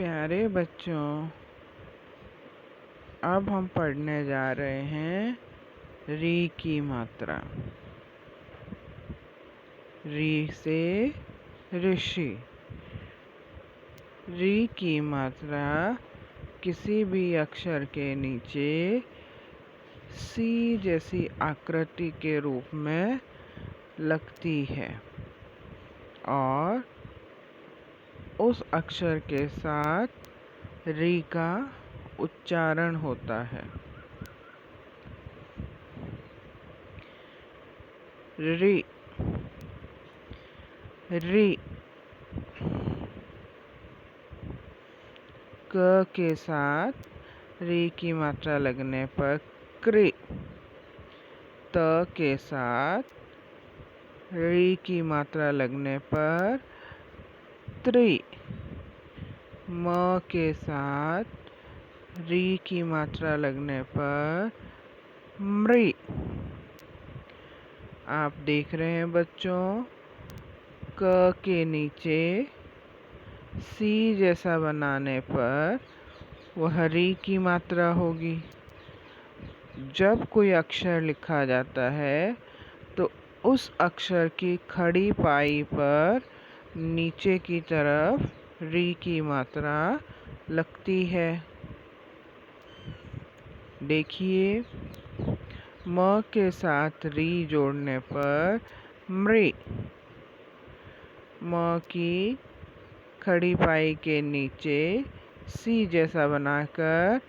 प्यारे बच्चों, अब हम पढ़ने जा रहे हैं री की मात्रा। री से ऋषि। री की मात्रा किसी भी अक्षर के नीचे सी जैसी आकृति के रूप में लगती है और उस अक्षर के साथ री का उच्चारण होता है। री री। क के साथ री की मात्रा लगने पर कृ। त के साथ री की मात्रा लगने पर त्रि। म के साथ री की मात्रा लगने पर मृ। आप देख रहे हैं बच्चों, क के नीचे सी जैसा बनाने पर वह री की मात्रा होगी। जब कोई अक्षर लिखा जाता है तो उस अक्षर की खड़ी पाई पर नीचे की तरफ री की मात्रा लगती है। देखिए, म के साथ री जोड़ने पर मृ। म की खड़ी पाई के नीचे सी जैसा बनाकर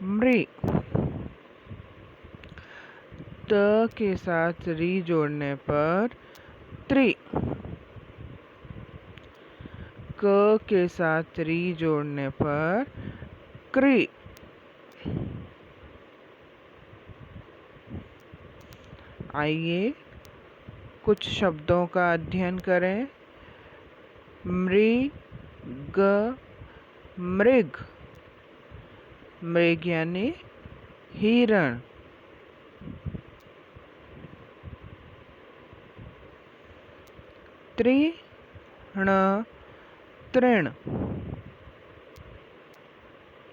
मृ। त के साथ री जोड़ने पर त्रि। क के साथ री जोड़ने पर कृ। आइए कुछ शब्दों का अध्ययन करें। मृग, मृग। मृग यानी हिरण। तृण, तृण।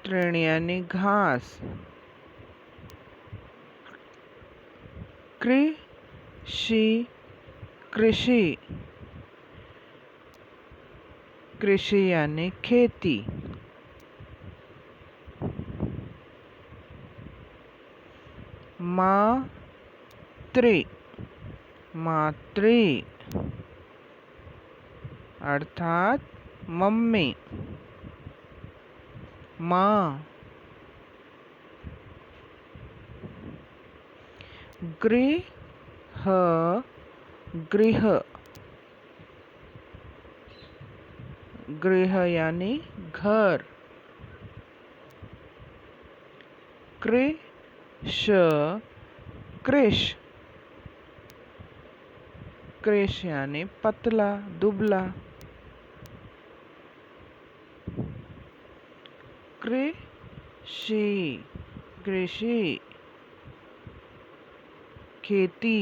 तृण यानी घास। कृषि, कृषि। कृषि यानी खेती। मातृ, मातृ अर्थात मम्मी। माँ। गृह, गृह। गृह यानी घर। कृश, कृश। कृश यानी पतला, दुबला। कृषि, कृषि खेती।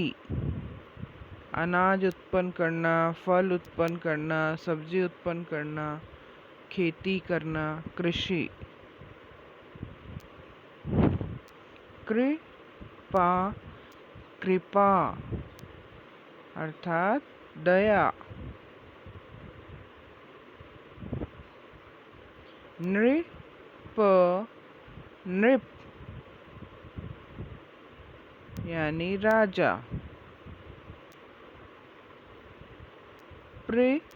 अनाज उत्पन्न करना, फल उत्पन्न करना, सब्जी उत्पन्न करना, खेती करना, कृषि। कृपा, कृपा अर्थात दया। नृप, नृप यानी राजा। पृथ्वी,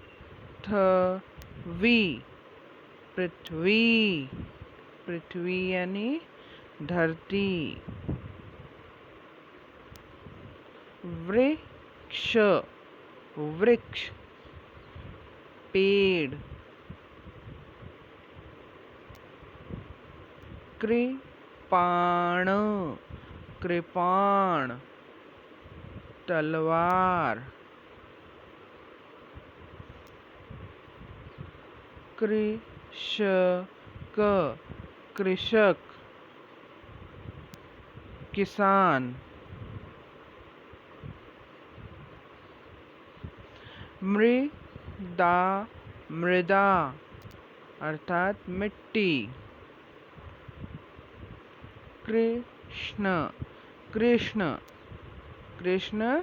पृथ्वी। पृथ्वी यानी धरती। वृक्ष, वृक्ष पेड़। कृपाण, कृपाण तलवार। कृषक, कृषक किसान। मृदा, मृदा अर्थात मिट्टी। कृष्ण, कृष्ण, कृष्ण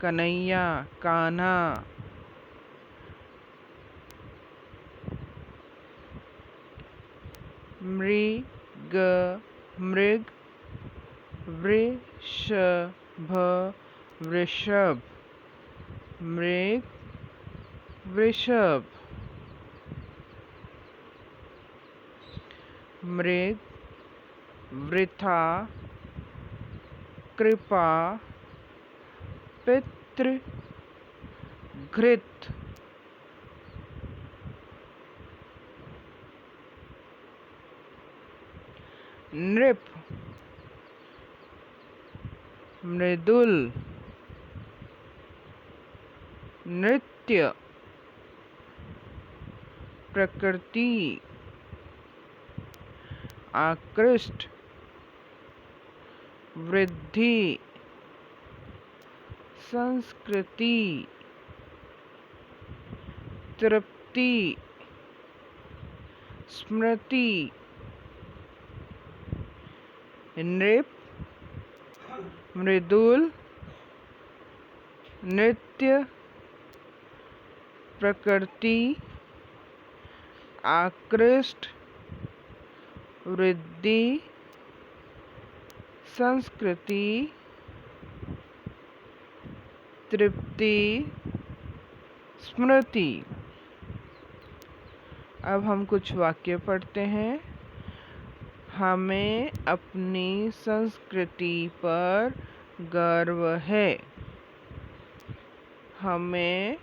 कन्हैया, कान्हा। मृग, मृग, वृषभ, वृषभ, मृग, वृषभ। मृग, वृथा, कृपा, पितृ, घृत। नृप, मृदुल, नृत्य, प्रकृति, आकृष्ट, वृद्धि, संस्कृति, तृप्ति, स्मृति। नृप, मृदुल, नृत्य, प्रकृति, आकृष्ट, वृद्धि, संस्कृति, तृप्ति, स्मृति। अब हम कुछ वाक्य पढ़ते हैं। हमें अपनी संस्कृति पर गर्व है। हमें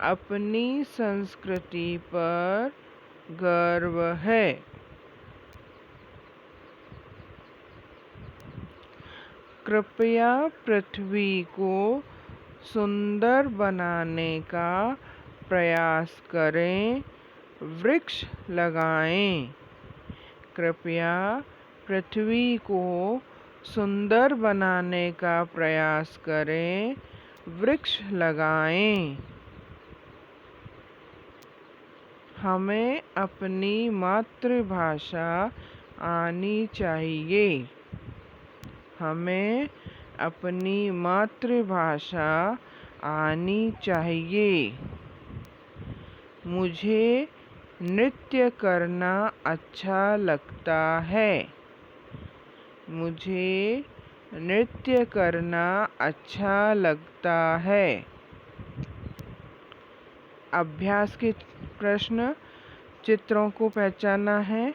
अपनी संस्कृति पर गर्व है। कृपया पृथ्वी को सुंदर बनाने का प्रयास करें, वृक्ष लगाएं। कृपया पृथ्वी को सुंदर बनाने का प्रयास करें, वृक्ष लगाएं। हमें अपनी मातृभाषा आनी चाहिए। हमें अपनी मातृभाषा आनी चाहिए। मुझे नृत्य करना अच्छा लगता है। मुझे नृत्य करना अच्छा लगता है। अभ्यास के प्रश्न। चित्रों को पहचानना है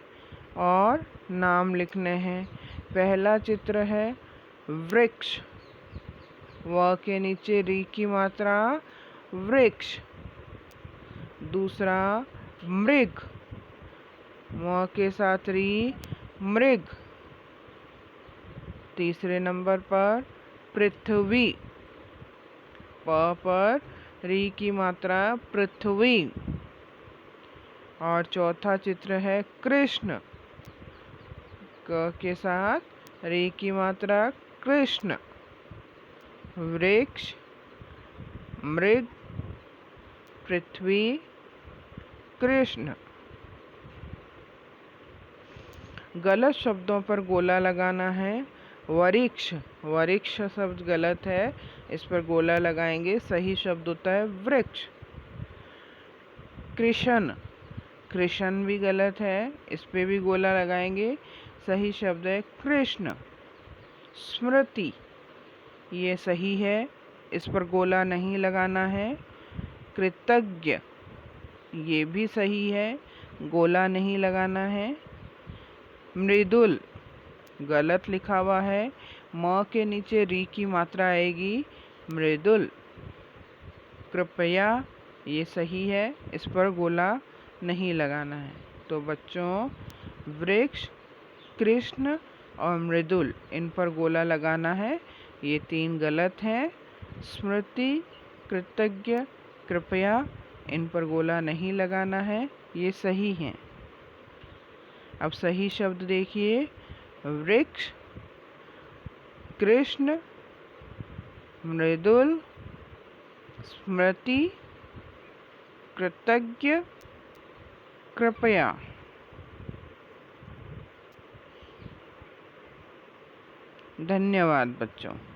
और नाम लिखने हैं। पहला चित्र है वृक्ष, व के नीचे री की मात्रा, वृक्ष। दूसरा मृग, म के साथ री, मृग। तीसरे नंबर पर पृथ्वी, प पर री की मात्रा, पृथ्वी। और चौथा चित्र है कृष्ण, क के साथ री की मात्रा, कृष्ण। वृक्ष, मृग, पृथ्वी, कृष्ण। गलत शब्दों पर गोला लगाना है। वृक्ष, वृक्ष शब्द गलत है, इस पर गोला लगाएंगे। सही शब्द होता है वृक्ष। कृष्ण, कृष्ण भी गलत है, इस पे भी गोला लगाएंगे। सही शब्द है कृष्ण। स्मृति, ये सही है, इस पर गोला नहीं लगाना है। कृतज्ञ, ये भी सही है, गोला नहीं लगाना है। मृदुल, गलत लिखा हुआ है, म के नीचे री की मात्रा आएगी, मृदुल। कृपया, ये सही है, इस पर गोला नहीं लगाना है। तो बच्चों, वृक्ष, कृष्ण और मृदुल, इन पर गोला लगाना है। ये 3 गलत हैं। स्मृति, कृतज्ञ, कृपया, इन पर गोला नहीं लगाना है, ये सही हैं। अब सही शब्द देखिए। वृक्ष, कृष्ण, मृदुल, स्मृति, कृतज्ञ, कृपया। धन्यवाद बच्चों।